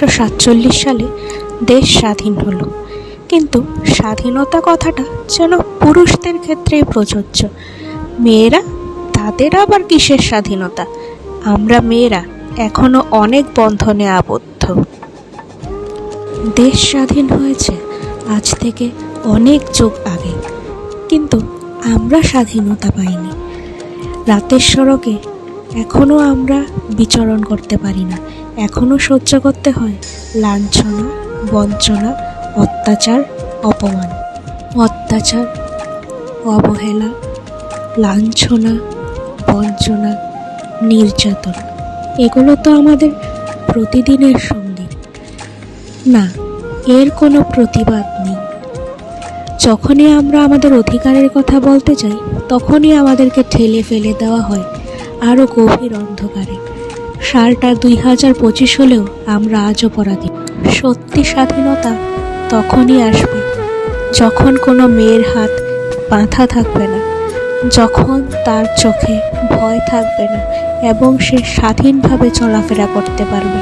1947 সালে দেশ স্বাধীন হলো, কিন্তু স্বাধীনতা কথাটা যেন পুরুষদের ক্ষেত্রেই প্রযোজ্য। মেয়েরা, তাদের আবার কিসের স্বাধীনতা? আমরা মেয়েরা এখনো অনেক বন্ধনে আবদ্ধ। দেশ স্বাধীন হয়েছে আজ থেকে অনেক যুগ আগে, কিন্তু আমরা স্বাধীনতা পাইনি। রাতের সড়কে এখনো আমরা বিচরণ করতে পারি না, এখনো সহ্য করতে হয় লাঞ্ছনা, বঞ্চনা, অত্যাচার, অপমান। অত্যাচার, অবহেলা, লাঞ্ছনা, বঞ্চনা, নির্যাতন, এগুলো তো আমাদের প্রতিদিনের সঙ্গী। না, এর কোনো প্রতিবাদ নেই। যখনই আমরা আমাদের অধিকারের কথা বলতে যাই, তখনই আমাদেরকে ঠেলে ফেলে দেওয়া হয় আরও গভীর অন্ধকারে। সালটা 2025 হলেও আমরা আজ অপরাধী। সত্যি স্বাধীনতা তখনই আসবে যখন কোনো মেয়ের হাত বাঁধা থাকবে না, যখন তার চোখে ভয় থাকবে না এবং সে স্বাধীনভাবে চলাফেরা করতে পারবে।